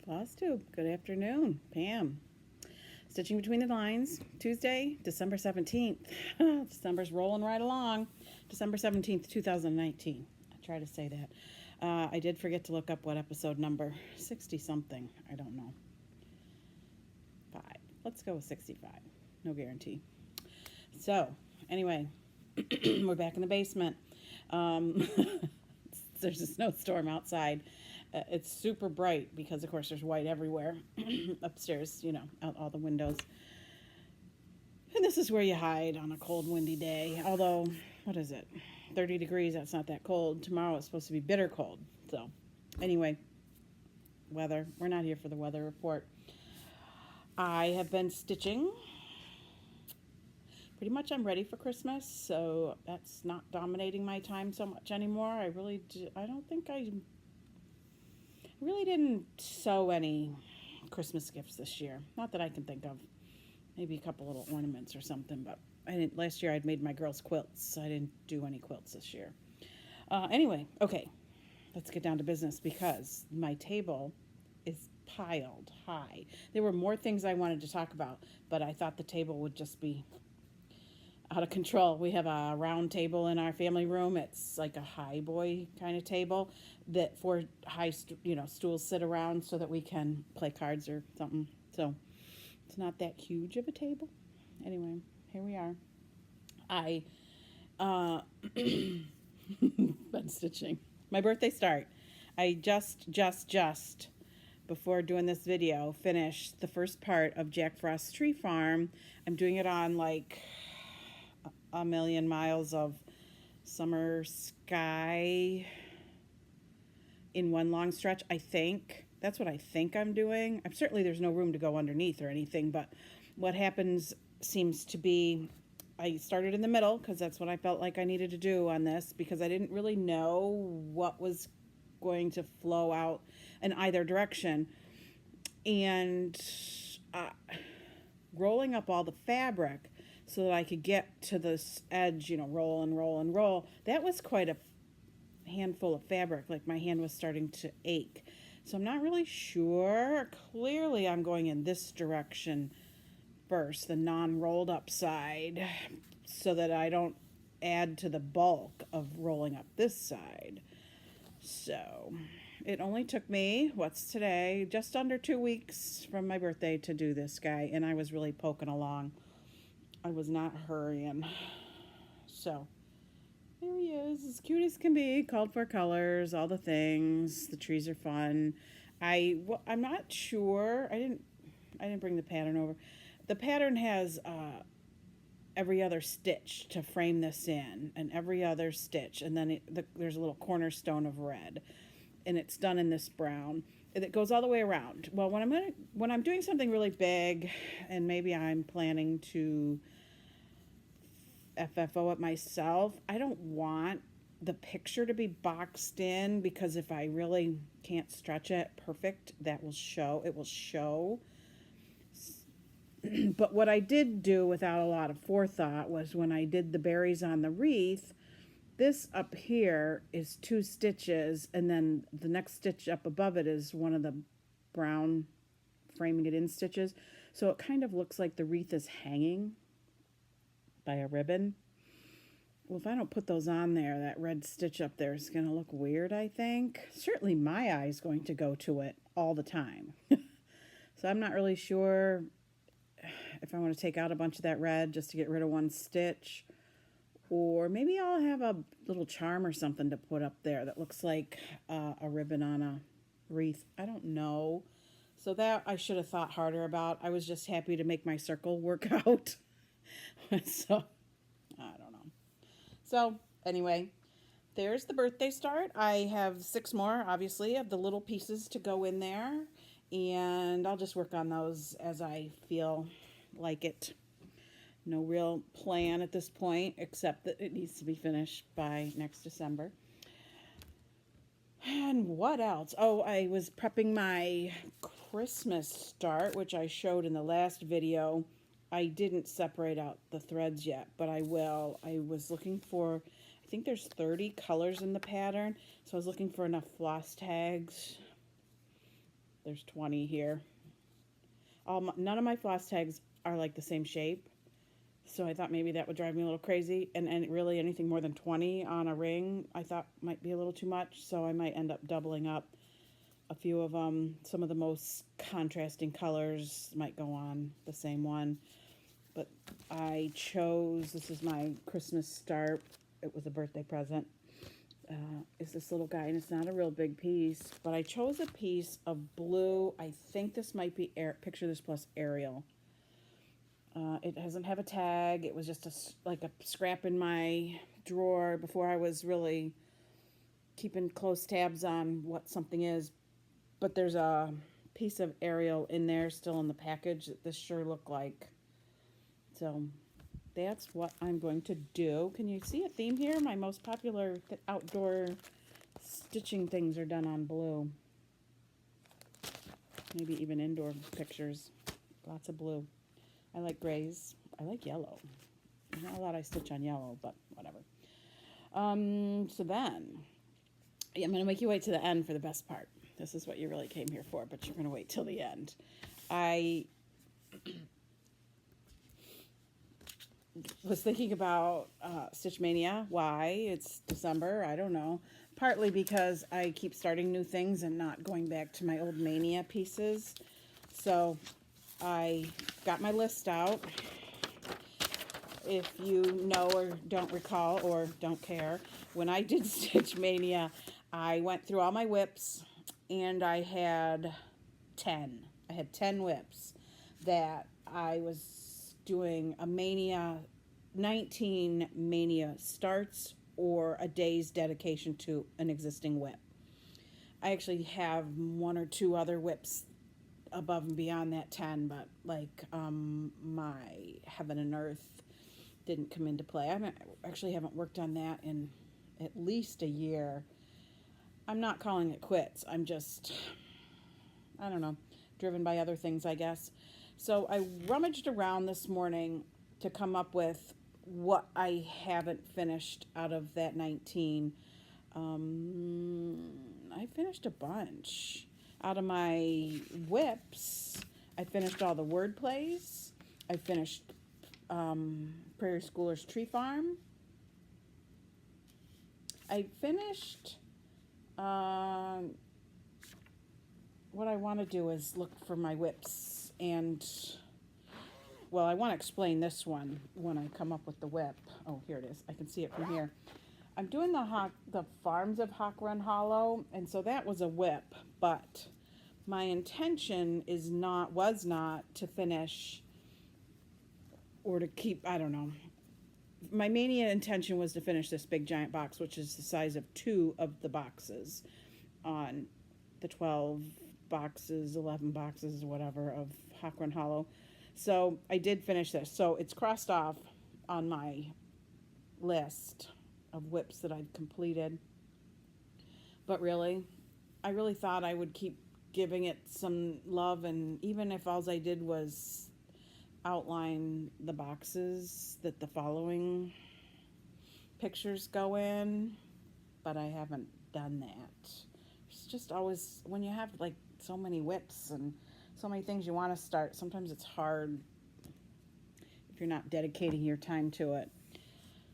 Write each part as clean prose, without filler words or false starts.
Flosstube, good afternoon. Pam. Stitching between the lines, Tuesday, December 17th. December's rolling right along. December 17th, 2019. I try to say that. I did forget to look up what episode number. 60 something. I don't know. 5. Let's go with 65. No guarantee. So, anyway, we're back in the basement. There's a snowstorm outside. It's super bright because, of course, there's white everywhere upstairs, out all the windows. And this is where you hide on a cold, windy day. Although, what is it? 30 degrees, that's not that cold. Tomorrow it's supposed to be bitter cold. So, anyway, weather. We're not here for the weather report. I have been stitching. Pretty much I'm ready for Christmas, so that's not dominating my time so much anymore. I really didn't sew any Christmas gifts this year. Not that I can think of. Maybe a couple little ornaments or something, but I didn't. Last year I'd made my girls' quilts. I didn't do any quilts this year. Anyway, okay, let's get down to business because my table is piled high. There were more things I wanted to talk about, but I thought the table would just be out of control. We have a round table in our family room. It's like a high boy kind of table that 4 high, stools sit around so that we can play cards or something. So it's not that huge of a table. Anyway, here we are. I been stitching. My birthday start. I just before doing this video finished the first part of Jack Frost's Tree Farm. I'm doing it on like a million miles of summer sky in one long stretch. I think that's what I think I'm doing. I'm certainly there's no room to go underneath or anything, but what happens seems to be I started in the middle because that's what I felt like I needed to do on this because I didn't really know what was going to flow out in either direction, and rolling up all the fabric so that I could get to this edge, roll and roll and roll. That was quite a handful of fabric. Like my hand was starting to ache. So I'm not really sure. Clearly I'm going in this direction first, the non-rolled up side, so that I don't add to the bulk of rolling up this side. So it only took me, what's today, just under 2 weeks from my birthday to do this guy. And I was really poking along. I was not hurrying. So, there he is, as cute as can be, called for colors, all the things. The trees are fun. I'm not sure. I didn't bring the pattern over. The pattern has every other stitch to frame this in, and every other stitch, and then there's a little cornerstone of red, and it's done in this brown. It goes all the way around. Well, when I'm doing something really big, and maybe I'm planning to FFO it myself, I don't want the picture to be boxed in because if I really can't stretch it perfect, it will show. But what I did do without a lot of forethought was when I did the berries on the wreath, this up here is 2 stitches, and then the next stitch up above it is one of the brown framing it in stitches. So it kind of looks like the wreath is hanging by a ribbon. Well, if I don't put those on there, that red stitch up there is going to look weird, I think. Certainly my eye is going to go to it all the time. So I'm not really sure if I want to take out a bunch of that red just to get rid of one stitch. Or maybe I'll have a little charm or something to put up there that looks like a ribbon on a wreath. I don't know. So that I should have thought harder about. I was just happy to make my circle work out. So, I don't know. So, anyway, there's the birthday start. I have 6 more, obviously, of the little pieces to go in there. And I'll just work on those as I feel like it. No real plan at this point, except that it needs to be finished by next December. And what else? Oh, I was prepping my Christmas start, which I showed in the last video. I didn't separate out the threads yet, but I will. I was looking for, I think there's 30 colors in the pattern, so I was looking for enough floss tags There's 20 here. None of my floss tags are like the same shape. So I thought maybe that would drive me a little crazy. And really anything more than 20 on a ring I thought might be a little too much. So I might end up doubling up a few of them. Some of the most contrasting colors might go on the same one. But I chose, this is my Christmas start. It was a birthday present. Is this little guy, and it's not a real big piece, but I chose a piece of blue. I think this might be Picture This Plus Ariel. It doesn't have a tag. It was just like a scrap in my drawer before I was really keeping close tabs on what something is. But there's a piece of Ariel in there still in the package that this sure looked like. So that's what I'm going to do. Can you see a theme here? My most popular outdoor stitching things are done on blue. Maybe even indoor pictures. Lots of blue. I like grays. I like yellow. Not a lot I stitch on yellow, but whatever. So then, I'm going to make you wait to the end for the best part. This is what you really came here for, but you're going to wait till the end. I was thinking about Stitch Mania. Why? It's December. I don't know. Partly because I keep starting new things and not going back to my old Mania pieces. So I got my list out. If you know or don't recall or don't care, when I did Stitch Mania, I went through all my whips and I had 10. I had 10 whips that I was doing a Mania, 19 Mania starts or a day's dedication to an existing whip. I actually have one or two other whips above and beyond that 10, but like my Heaven and Earth didn't come into play. I actually haven't worked on that in at least a year. I'm not calling it quits. I'm just, I don't know, driven by other things, I guess. So I rummaged around this morning to come up with what I haven't finished out of that 19. I finished a bunch. Out of my whips, I finished all the word plays. I finished Prairie Schoolers Tree Farm. I finished, what I want to do is look for my whips and, well, I want to explain this one when I come up with the whip. Oh, here it is. I can see it from here. I'm doing the Farms of Hawk Run Hollow, and so that was a whip, but my intention was not to finish or to keep, I don't know. My Mania intention was to finish this big giant box, which is the size of 2 of the boxes on the 12 boxes, 11 boxes, whatever, of Hawk Run Hollow. So I did finish this. So it's crossed off on my list of whips that I'd completed. But really, I really thought I would keep giving it some love, and even if all I did was outline the boxes that the following pictures go in, but I haven't done that. It's just always, when you have like so many whips and so many things you want to start, sometimes it's hard if you're not dedicating your time to it.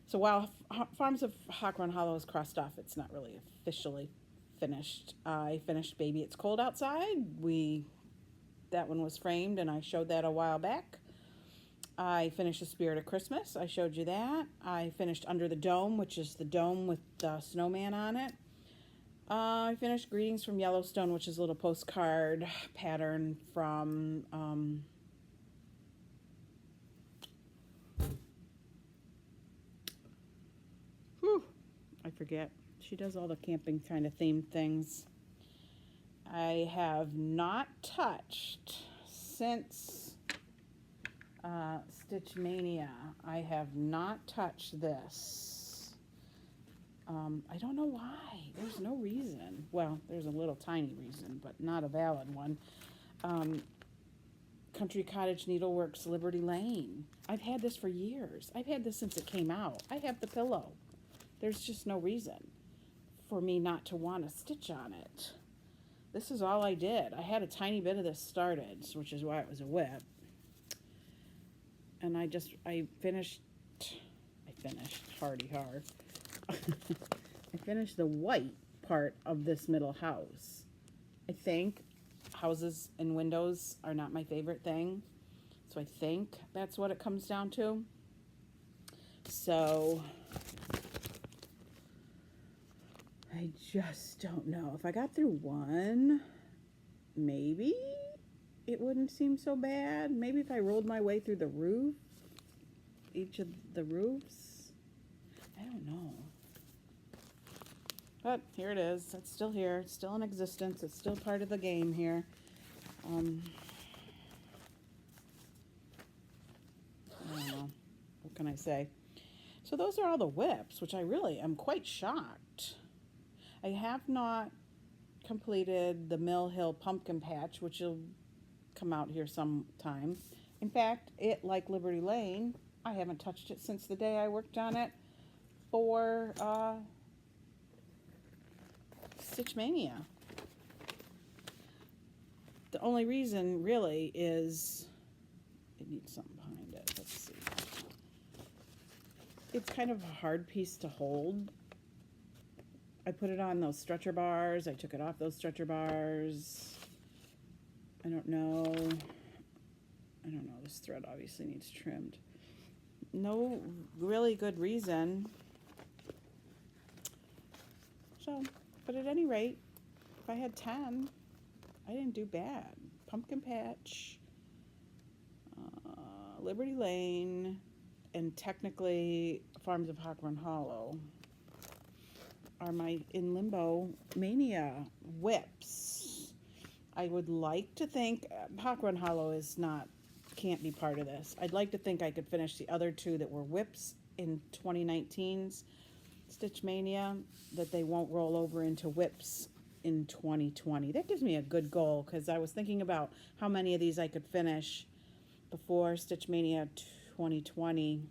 So while Farms of Hawk Run Hollow is crossed off, it's not really officially finished. I finished Baby It's Cold Outside. That one was framed, and I showed that a while back. I finished The Spirit of Christmas. I showed you that. I finished Under the Dome, which is the dome with the snowman on it. I finished Greetings from Yellowstone, which is a little postcard pattern from I forget. She does all the camping kind of themed things. I have not touched since Stitch Mania. I have not touched this. I don't know why. There's no reason. Well, there's a little tiny reason, but not a valid one. Country Cottage Needleworks Liberty Lane. I've had this for years. I've had this since it came out. I have the pillow. There's just no reason for me not to want to stitch on it. this is all I did. I had a tiny bit of this started, which is why it was a whip. And I finished, hardy hard. I finished the white part of this middle house. I think houses and windows are not my favorite thing. So I think that's what it comes down to. So I just don't know. If I got through one, maybe it wouldn't seem so bad. Maybe if I rolled my way through the roof, each of the roofs. I don't know. But here it is. It's still here. It's still in existence. It's still part of the game here. I don't know. What can I say? So those are all the whips, which I really am quite shocked. I have not completed the Mill Hill Pumpkin Patch, which will come out here sometime. In fact, it, like Liberty Lane, I haven't touched it since the day I worked on it for Stitch Mania. The only reason really is it needs something behind it. Let's see. It's kind of a hard piece to hold. I put it on those stretcher bars. I took it off those stretcher bars. I don't know. This thread obviously needs trimmed. No really good reason. So, but at any rate, if I had 10, I didn't do bad. Pumpkin Patch, Liberty Lane, and technically Farms of Hawk Run Hollow are my In Limbo Mania whips. I would like to think Hawk Run Hollow can't be part of this. I'd like to think I could finish the other two that were whips in 2019's Stitch Mania, that they won't roll over into whips in 2020. That gives me a good goal, because I was thinking about how many of these I could finish before Stitch Mania 2020.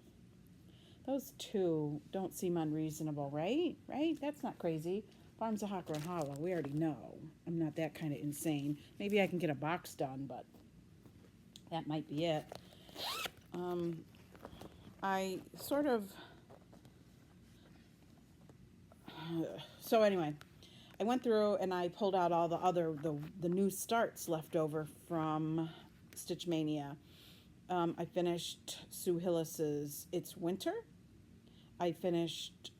Those two don't seem unreasonable, right? Right? That's not crazy. Farms of Hawk Run Hollow, we already know. I'm not that kind of insane. Maybe I can get a box done, but that might be it. I sort of... So anyway, I went through and I pulled out all the new starts left over from Stitch Mania. I finished Sue Hillis's It's Winter. I finished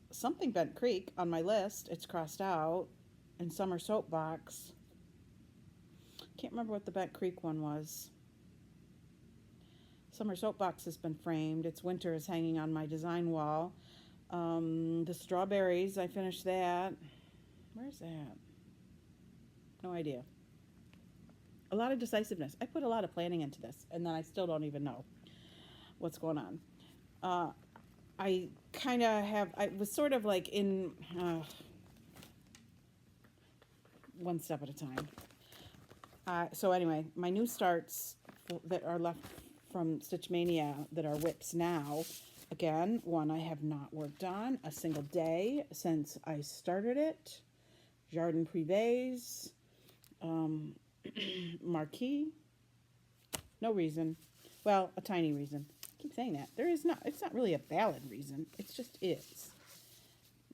something Bent Creek on my list. It's crossed out. And Summer Soapbox. Can't remember what the Bent Creek one was. Summer Soapbox has been framed. It's Winter is hanging on my design wall. The Strawberries, I finished that. Where's that? No idea. A lot of decisiveness. I put a lot of planning into this, and then I still don't even know what's going on. I kind of I was sort of like in one step at a time. So anyway, my new starts that are left from Stitch Mania that are whips now. Again, one I have not worked on a single day since I started it. Jardin Privés, Marquis. No reason. Well, a tiny reason. I keep saying that. It's not really a valid reason. It just is.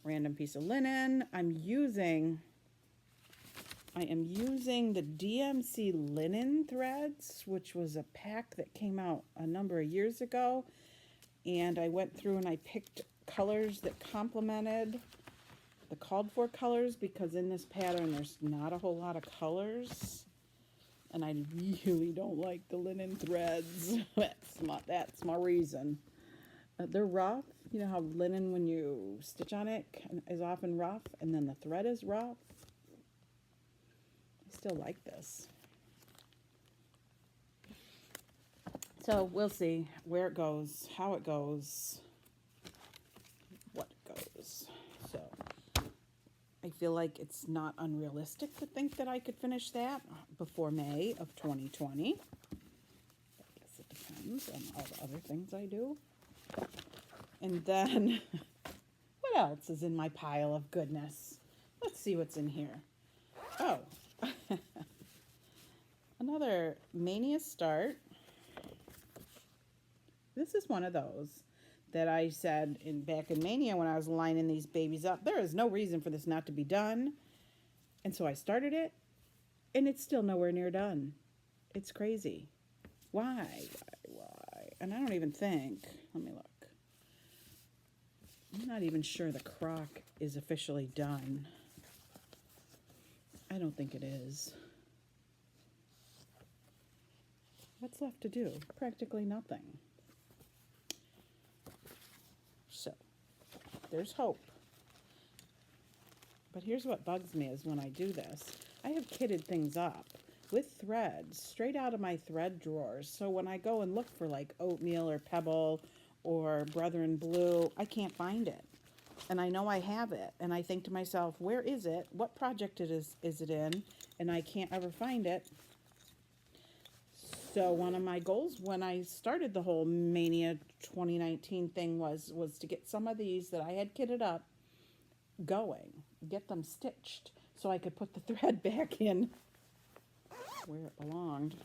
Random piece of linen. I am using the DMC linen threads, which was a pack that came out a number of years ago. And I went through and I picked colors that complemented the called for colors, because in this pattern there's not a whole lot of colors. And I really don't like the linen threads. That's my reason. They're rough. You know how linen, when you stitch on it, is often rough, and then the thread is rough. I still like this. So we'll see where it goes, how it goes, what it goes. So I feel like it's not unrealistic to think that I could finish that before May of 2020. I guess it depends on all the other things I do. And then, what else is in my pile of goodness? Let's see what's in here. Oh, Another Mania start. This is one of those that I said back in Mania when I was lining these babies up, there is no reason for this not to be done. And so I started it, and it's still nowhere near done. It's crazy. Why? And I don't even think, let me look. I'm not even sure the crock is officially done. I don't think it is. What's left to do? Practically nothing. So, there's hope. But here's what bugs me is when I do this. I have kitted things up with threads straight out of my thread drawers. So when I go and look for like oatmeal or pebble or Brethren Blue, I can't find it. And I know I have it. And I think to myself, where is it? What project is it in? And I can't ever find it. So one of my goals when I started the whole Mania 2019 thing was to get some of these that I had kitted up going, get them stitched so I could put the thread back in where it belonged.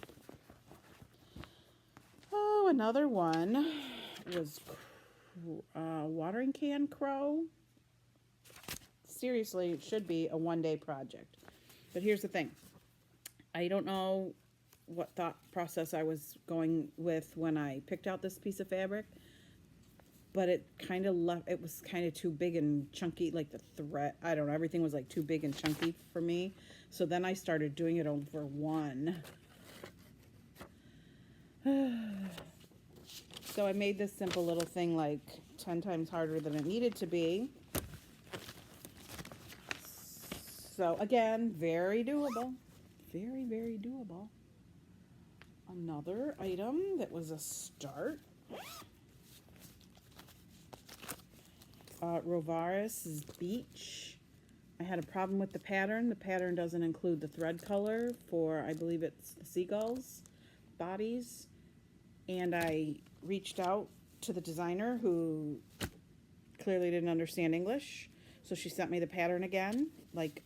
Oh, another one was watering can crow. Seriously, it should be a one-day project. But here's the thing. I don't know what thought process I was going with when I picked out this piece of fabric, but it kind of left, it was kind of too big and chunky, like the thread, I don't know, everything was like too big and chunky for me. So then I started doing it over one. So I made this simple little thing like 10 times harder than it needed to be. So again, very doable. Very, very doable. Another item that was a start. Rovaris' Beach. I had a problem with the pattern. The pattern doesn't include the thread color for, I believe it's the seagulls' bodies. And I reached out to the designer who clearly didn't understand English. So she sent me the pattern again, like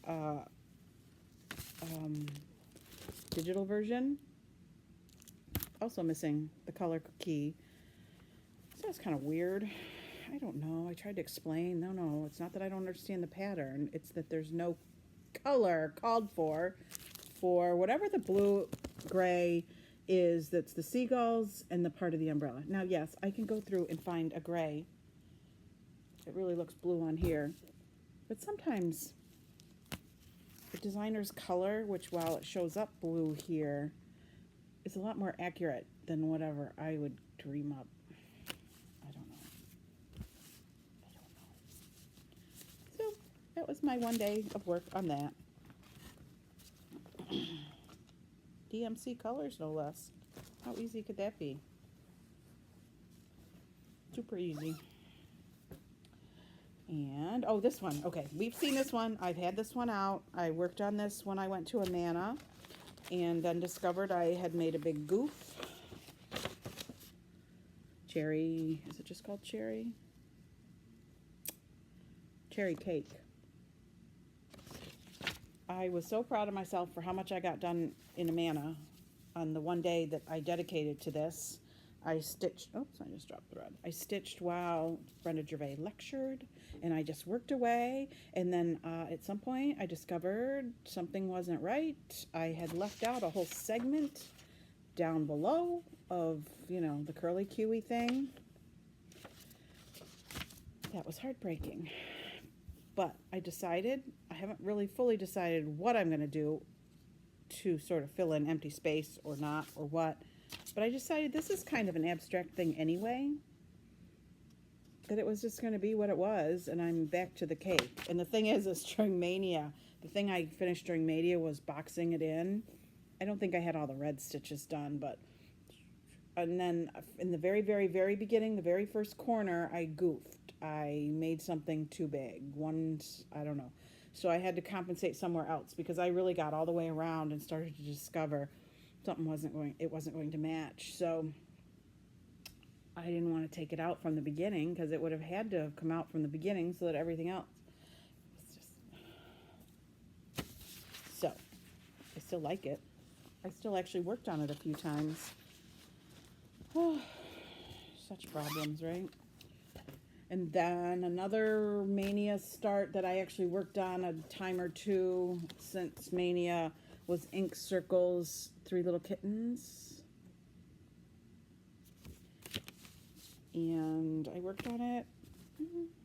digital version. Also missing the color key. So that's kind of weird. I don't know. I tried to explain. No, it's not that I don't understand the pattern. It's that there's no color called for whatever the blue gray is that's the seagulls and the part of the umbrella. Now, yes, I can go through and find a gray. It really looks blue on here. But sometimes the designer's color, which while it shows up blue here, is a lot more accurate than whatever I would dream up. I don't know. So that was my one day of work on that. DMC colors, no less. How easy could that be? Super easy. And, oh, this one. Okay, we've seen this one. I've had this one out. I worked on this when I went to Amana and then discovered I had made a big goof. Cherry, is it just called cherry? Cherry cake. I was so proud of myself for how much I got done in Amana on the one day that I dedicated to this. I stitched, oops, I just dropped the thread. I stitched while Brenda Gervais lectured, and I just worked away. And then at some point, I discovered something wasn't right. I had left out a whole segment down below of, you know, the curly Q-y thing. That was heartbreaking. But I decided, I haven't really fully decided what I'm going to do to sort of fill in empty space or not or what. But I decided this is kind of an abstract thing anyway, that it was just going to be what it was, and I'm back to the cake. And the thing is during Mania, the thing I finished during Mania was boxing it in. I don't think I had all the red stitches done, but, and then in the very, very, very beginning, the very first corner, I goofed. I made something too big. I don't know. So I had to compensate somewhere else because I really got all the way around and started to discover something wasn't going to match. So I didn't want to take it out from the beginning because it would have had to have come out from the beginning so that everything else was just. So I still like it. I still actually worked on it a few times. Such problems, right? And then another Mania start that I actually worked on a time or two since Mania was Ink Circles, Three Little Kittens. And I worked on it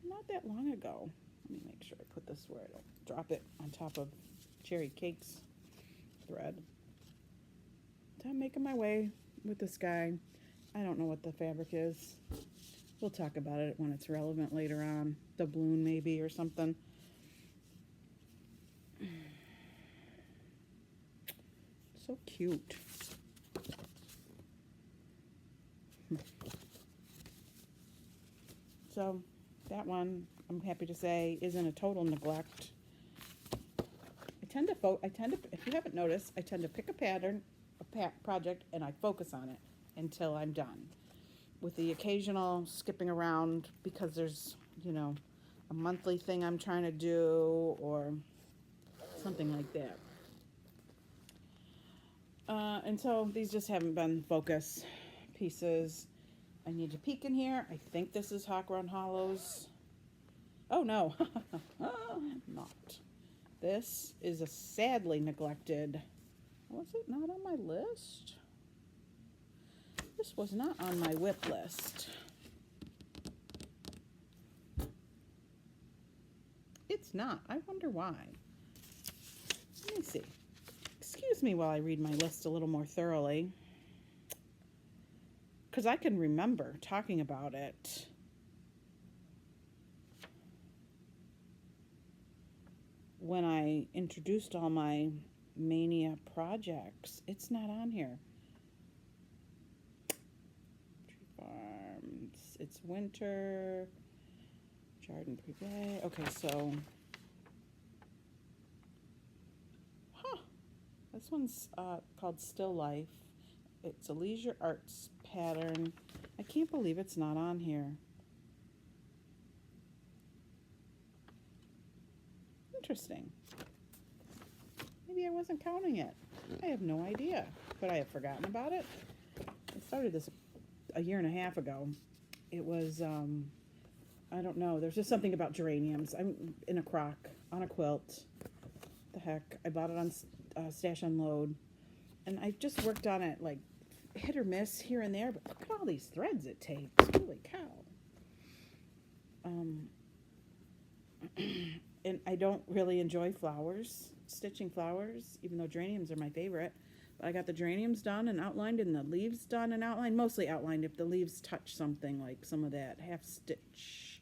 not that long ago. Let me make sure I put this where I don't drop it on top of Cherry Cakes thread. So I'm making my way with this guy. I don't know what the fabric is. We'll talk about it when it's relevant later on. Doubloon maybe or something. So cute. So that one, I'm happy to say, isn't a total neglect. I tend to, if you haven't noticed, I tend to pick a pattern, project, and I focus on it until I'm done. With the occasional skipping around because there's, you know, a monthly thing I'm trying to do or something like that. And so these just haven't been focus pieces. I need to peek in here. I think this is Hawk Run Hollows. Oh no, not. This is a sadly neglected. Was it not on my list? This was not on my whip list. It's not. I wonder why. Let me see. Excuse me while I read my list a little more thoroughly. Because I can remember talking about it. When I introduced all my Mania projects. It's not on here. Farms. It's winter. Jardin Privé. Okay, so. This one's called Still Life. It's a leisure arts pattern. I can't believe it's not on here. Interesting. Maybe I wasn't counting it. I have no idea. But I have forgotten about it. I started this a year and a half ago. It was, I don't know. There's just something about geraniums. I'm in a crock, on a quilt. The heck. I bought it on Stash Unload. And I've just worked on it like hit or miss here and there. But look at all these threads it takes. Holy cow. And I don't really enjoy flowers, stitching flowers, even though geraniums are my favorite. But I got the geraniums done and outlined and the leaves done and outlined, mostly outlined if the leaves touch something like some of that half stitch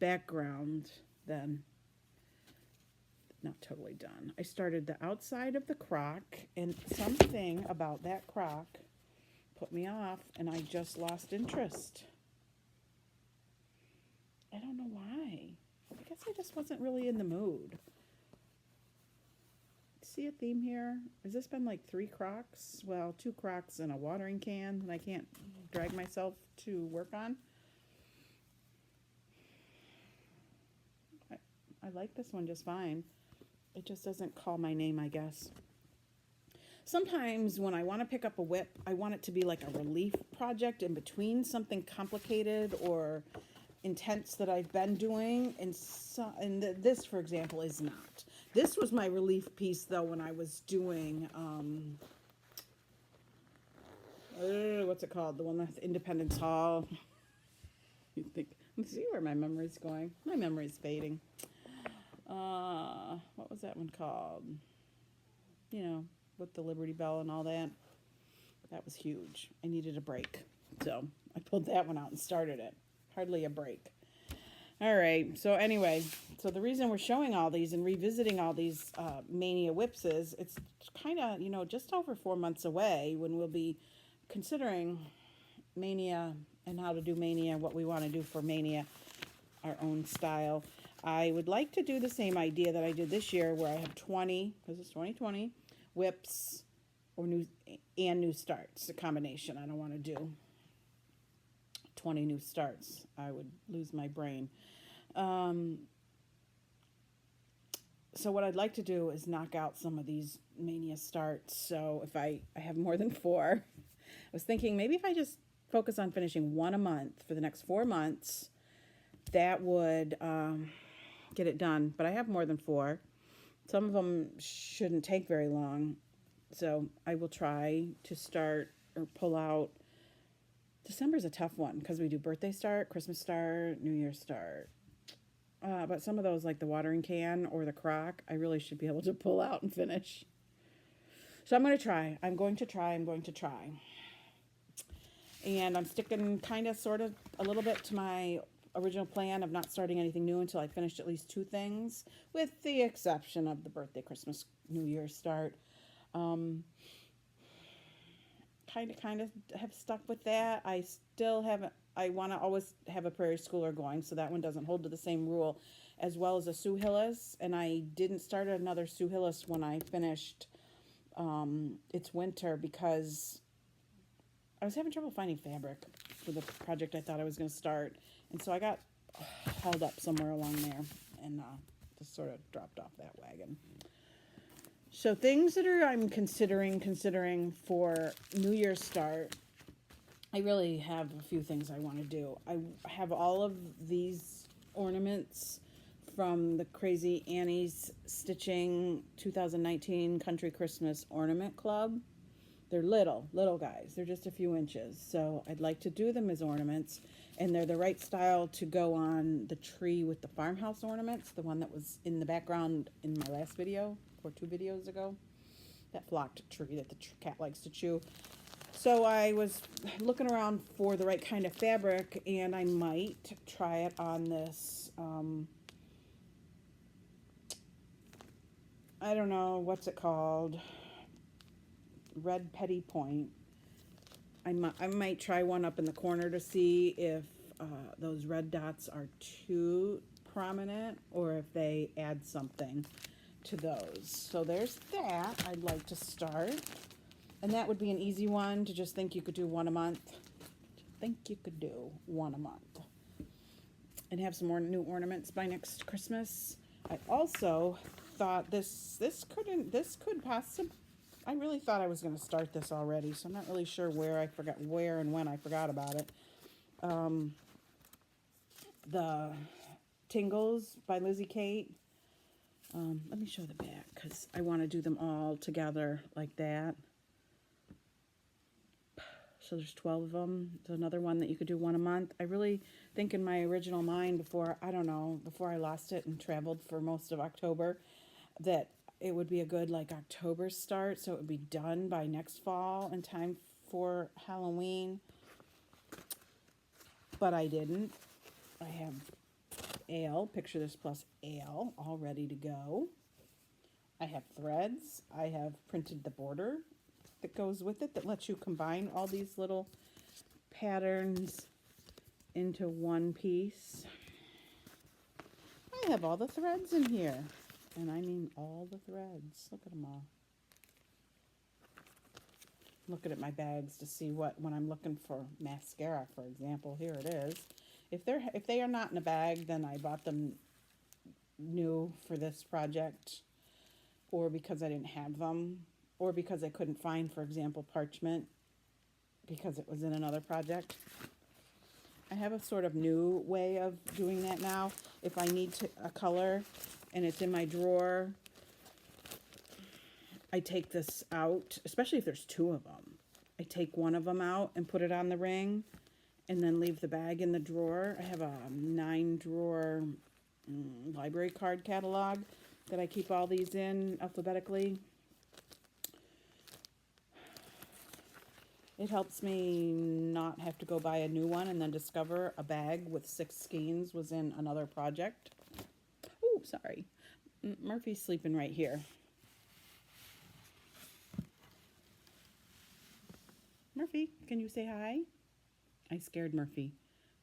background, then not totally done. I started the outside of the crock and something about that crock put me off and I just lost interest. I don't know why. I guess I just wasn't really in the mood. See a theme here? Has this been like 3 crocks? Well, 2 crocks and a watering can that I can't drag myself to work on. I like this one just fine. It just doesn't call my name, I guess. Sometimes when I want to pick up a whip, I want it to be like a relief project in between something complicated or intense that I've been doing, and this, for example, is not. This was my relief piece, though, when I was doing, what's it called? The one with Independence Hall. You think, let's see where my memory's going. My memory's fading. What was that one called? You know, with the Liberty Bell and all that. That was huge. I needed a break. So I pulled that one out and started it. Hardly a break. All right. So anyway, so the reason we're showing all these and revisiting all these Mania whips is it's kind of, you know, just over 4 months away when we'll be considering Mania and how to do Mania, what we want to do for Mania, our own style. I would like to do the same idea that I did this year where I have 20, because it's 2020, whips or new starts, a combination. I don't want to do 20 new starts. I would lose my brain. So what I'd like to do is knock out some of these mania starts. So if I have more than 4, I was thinking maybe if I just focus on finishing 1 a month for the next 4 months, that would get it done. But I have more than 4. Some of them shouldn't take very long. So I will try to start or pull out. December's a tough one because we do birthday start, Christmas start, New Year's start. But some of those, like the watering can or the crock, I really should be able to pull out and finish. So I'm going to try. I'm going to try. And I'm sticking kind of sort of a little bit to my original plan of not starting anything new until I finished at least 2 things, with the exception of the birthday, Christmas, New Year's start. Kind of have stuck with that. I still haven't. I want to always have a prairie schooler going, so that one doesn't hold to the same rule, as well as a Sue Hillis. And I didn't start another Sue Hillis when I finished It's Winter because I was having trouble finding fabric for the project I thought I was going to start, and so I got held up somewhere along there and just sort of dropped off that wagon. So things that I'm considering for New Year's start, I really have a few things I want to do. I have all of these ornaments from the Crazy Annie's Stitching 2019 Country Christmas Ornament Club. They're little guys. They're just a few inches. So I'd like to do them as ornaments. And they're the right style to go on the tree with the farmhouse ornaments, the one that was in the background in my last video, or 2 videos ago. That flocked tree that the cat likes to chew. So I was looking around for the right kind of fabric, and I might try it on this, I don't know, what's it called? Red Petty Point. I might try one up in the corner to see if those red dots are too prominent or if they add something to those. So there's that I'd like to start. And that would be an easy one to just think you could do 1 a month. And have some more new ornaments by next Christmas. I also thought this could possibly, I really thought I was going to start this already, so I'm not really sure where and when I forgot about it. The Tingles by Lizzie Kate. Let me show the back because I want to do them all together like that. So there's 12 of them. There's another one that you could do 1 a month. I really think in my original mind before I lost it and traveled for most of October, that it would be a good like October start, so it would be done by next fall in time for Halloween. But I didn't. I have Ale, Picture This plus Ale, all ready to go. I have threads. I have printed the border that goes with it that lets you combine all these little patterns into one piece. I have all the threads in here. And I mean all the threads. Look at them all. Looking at my bags to see when I'm looking for mascara, for example, here it is. If they are not in a bag, then I bought them new for this project, or because I didn't have them, or because I couldn't find, for example, parchment because it was in another project. I have a sort of new way of doing that now. If I need a color and it's in my drawer, I take this out, especially if there's 2 of them. I take one of them out and put it on the ring and then leave the bag in the drawer. I have a 9-drawer library card catalog that I keep all these in alphabetically. It helps me not have to go buy a new one and then discover a bag with 6 skeins was in another project. Oh, sorry. Murphy's sleeping right here. Murphy, can you say hi? I scared Murphy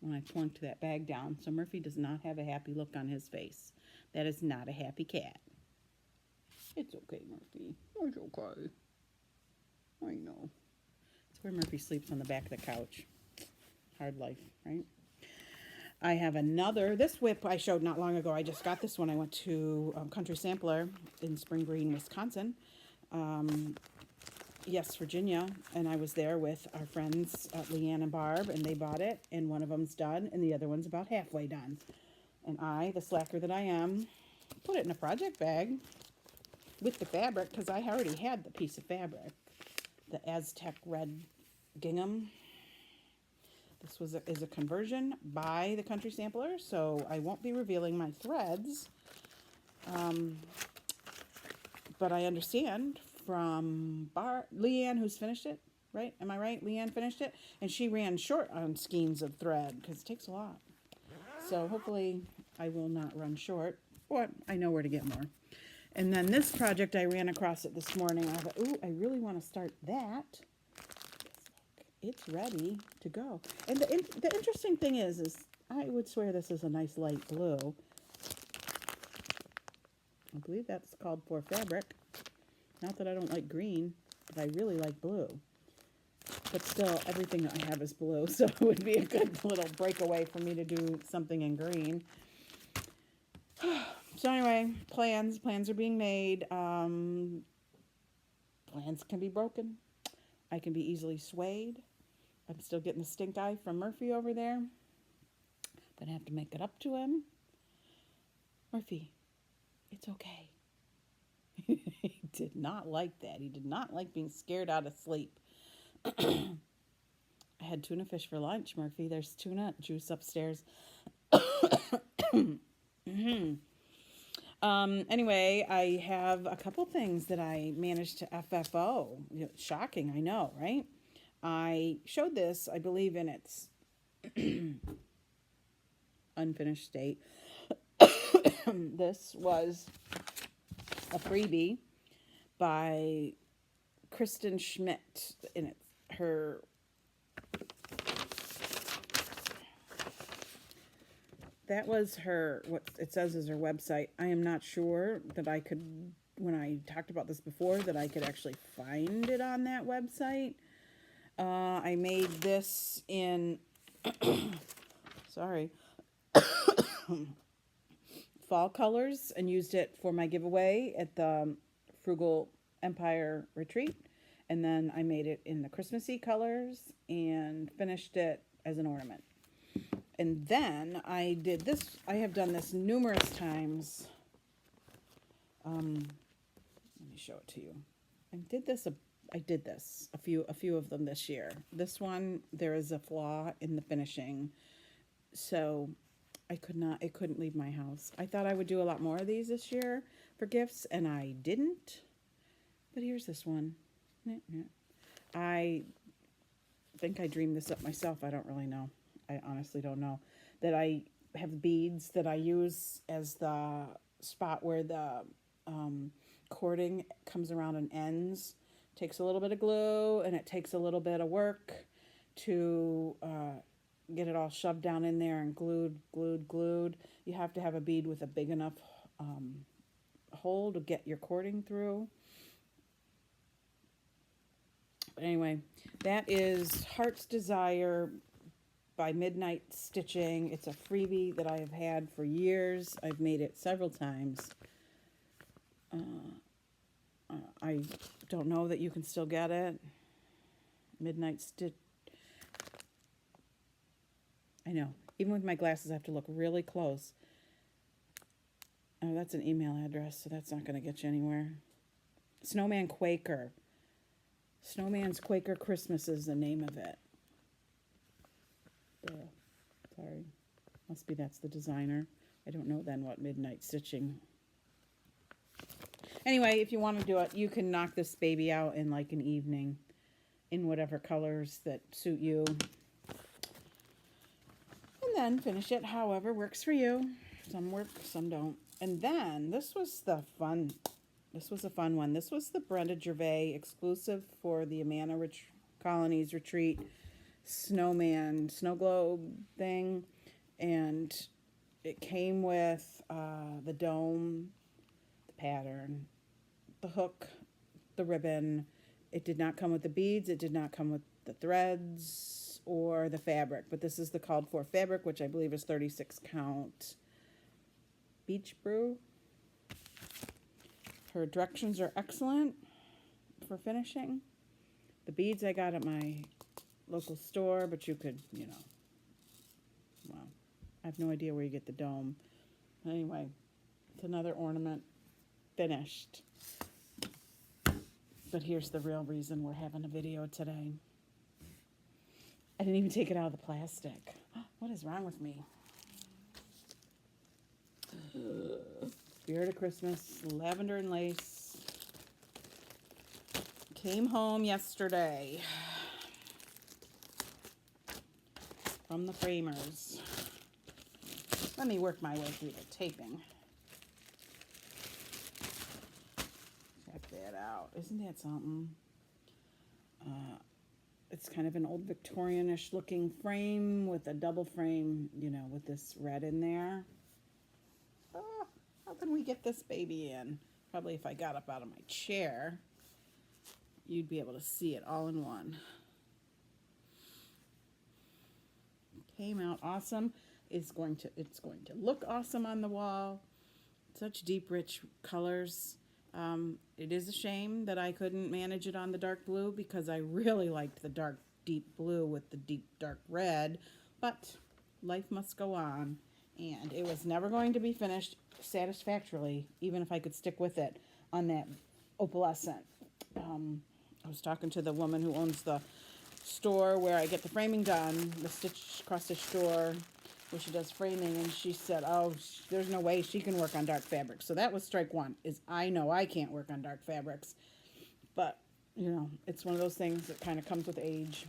when I plunked that bag down, so Murphy does not have a happy look on his face. That is not a happy cat. It's okay, Murphy. It's okay. I know. It's where Murphy sleeps, on the back of the couch. Hard life, right? I have another, this whip I showed not long ago. I just got this one. I went to Country Sampler in Spring Green, Wisconsin. Yes, Virginia. And I was there with our friends, Leanne and Barb, and they bought it. And one of them's done, and the other one's about halfway done. And I, the slacker that I am, put it in a project bag with the fabric, because I already had the piece of fabric, the Aztec red gingham. This is a conversion by the Country Sampler, so I won't be revealing my threads. But I understand from Leanne, who's finished it, right? Am I right? Leanne finished it, and she ran short on skeins of thread because it takes a lot. So hopefully I will not run short, but I know where to get more. And then this project, I ran across it this morning. I thought, ooh, I really want to start that. It's ready to go. And the interesting thing is I would swear this is a nice light blue. I believe that's called for fabric. Not that I don't like green, but I really like blue. But still, everything that I have is blue, so it would be a good little breakaway for me to do something in green. So anyway, plans are being made. Plans can be broken. I can be easily swayed. I'm still getting the stink eye from Murphy over there. But I have to make it up to him. Murphy, it's okay. He did not like that. He did not like being scared out of sleep. I had tuna fish for lunch, Murphy. There's tuna juice upstairs. Anyway, I have a couple things that I managed to FFO. Shocking, I know, right? I showed this, I believe, in its unfinished state. This was a freebie by Kristen Schmidt, and it's her that was her, what it says is her website. I am not sure that I could, when I talked about this before, that I could actually find it on that website. I made this in sorry fall colors and used it for my giveaway at the Frugal Empire retreat, and then I made it in the Christmassy colors and finished it as an ornament. And then I did this. I have done this numerous times. Let me show it to you. I did this a few of them this year. This one, there is a flaw in the finishing, so it couldn't leave my house. I thought I would do a lot more of these this year for gifts, and I didn't. But here's this one. I think I dreamed this up myself. I don't really know. I honestly don't know. That I have beads that I use as the spot where the cording comes around and ends. Takes a little bit of glue, and it takes a little bit of work to get it all shoved down in there and glued. You have to have a bead with a big enough hole to get your cording through. But anyway, that is Heart's Desire by Midnight Stitching. It's a freebie that I have had for years. I've made it several times. I don't know that you can still get it. Midnight Stitch. I know. Even with my glasses, I have to look really close. Oh, that's an email address, so that's not going to get you anywhere. Snowman Quaker. Snowman's Quaker Christmas is the name of it. Sorry. Must be that's the designer. I don't know then what Midnight Stitching. Anyway, if you want to do it, you can knock this baby out in like an evening in whatever colors that suit you. And then finish it however works for you. Some work, some don't. And then this was a fun one. This was the Brenda Gervais exclusive for the Amana Colonies Retreat snowman snow globe thing, and it came with the dome, the pattern, the hook, the ribbon. It did not come with the beads. It did not come with the threads or the fabric, but this is the called for fabric, which I believe is 36 count beach brew. Her directions are excellent for finishing. The beads I got at my local store, but you could, well, I have no idea where you get the dome. Anyway, it's another ornament finished. But here's the real reason we're having a video today. I didn't even take it out of the plastic. What is wrong with me? Spirit of Christmas, lavender and lace. Came home yesterday from the framers. Let me work my way through the taping. Check that out. Isn't that something? It's kind of an old Victorian-ish looking frame with a double frame, with this red in there. Oh, how can we get this baby in? Probably if I got up out of my chair, you'd be able to see it all in one. Came out awesome. It's going to look awesome on the wall. Such deep, rich colors. It is a shame that I couldn't manage it on the dark blue because I really liked the dark, deep blue with the deep, dark red. But life must go on. And it was never going to be finished satisfactorily, even if I could stick with it on that opalescent. I was talking to the woman who owns the store where I get the framing done, the cross-stitch store where she does framing, and she said, oh, there's no way she can work on dark fabrics. So that was strike one, is I know I can't work on dark fabrics. But, it's one of those things that kind of comes with age.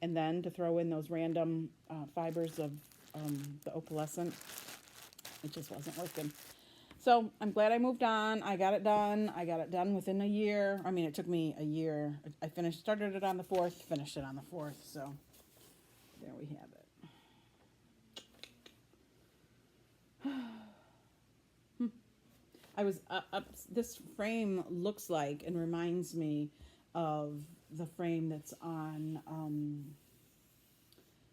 And then to throw in those random fibers of the opalescent, it just wasn't working. So I'm glad I moved on. I got it done. I got it done within a year. I mean, it took me a year. I started it on the 4th, finished it on the 4th. So there we have it. I was this frame looks like and reminds me of the frame that's on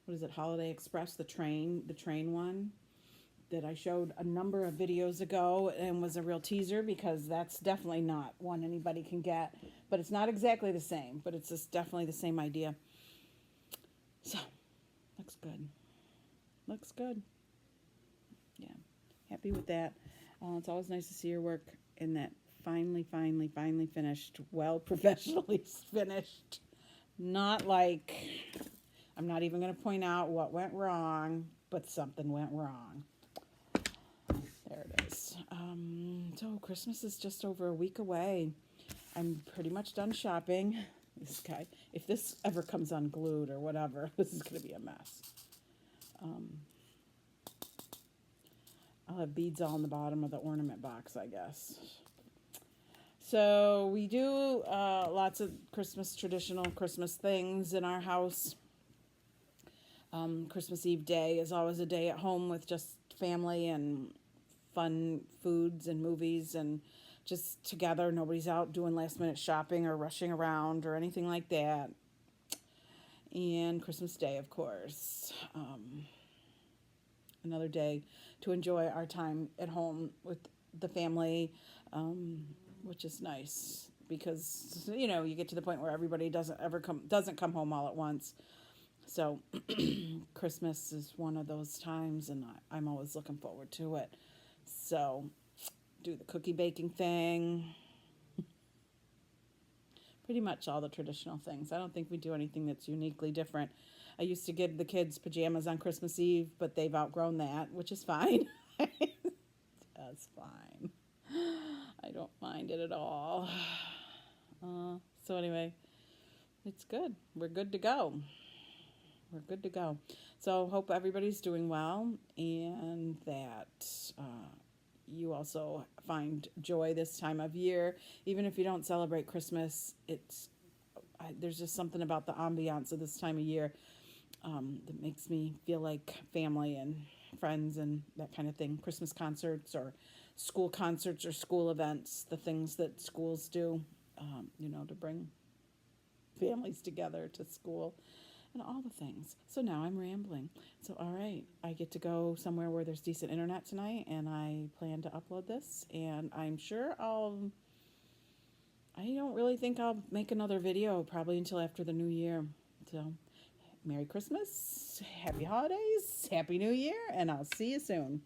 what is it, Holiday Express, the train one that I showed a number of videos ago and was a real teaser because that's definitely not one anybody can get, but it's not exactly the same, but it's just definitely the same idea. So looks good. Looks good. Yeah, happy with that. It's always nice to see your work in that finally finished, well, professionally finished. Not like, I'm not even going to point out what went wrong, but something went wrong. There it is. So Christmas is just over a week away. I'm pretty much done shopping. This guy, if this ever comes unglued or whatever, this is going to be a mess. I'll have beads all in the bottom of the ornament box, I guess. So we do lots of traditional Christmas things in our house. Christmas Eve day is always a day at home with just family and fun foods and movies and just together. Nobody's out doing last minute shopping or rushing around or anything like that. And Christmas Day, of course. Another day to enjoy our time at home with the family, which is nice because, you get to the point where everybody doesn't come home all at once. So Christmas is one of those times, and I'm always looking forward to it. So do the cookie baking thing. Pretty much all the traditional things. I don't think we do anything that's uniquely different. I used to give the kids pajamas on Christmas Eve, but they've outgrown that, which is fine. That's fine. I don't mind it at all. So anyway, it's good. We're good to go. We're good to go. So hope everybody's doing well and that you also find joy this time of year. Even if you don't celebrate Christmas, there's just something about the ambiance of this time of year that makes me feel like family and friends and that kind of thing. Christmas concerts or school events, the things that schools do, to bring families together to school and all the things. So now I'm rambling. So, all right, I get to go somewhere where there's decent internet tonight, and I plan to upload this, and I'm sure I don't really think I'll make another video probably until after the new year. So, Merry Christmas, Happy Holidays, Happy New Year, and I'll see you soon.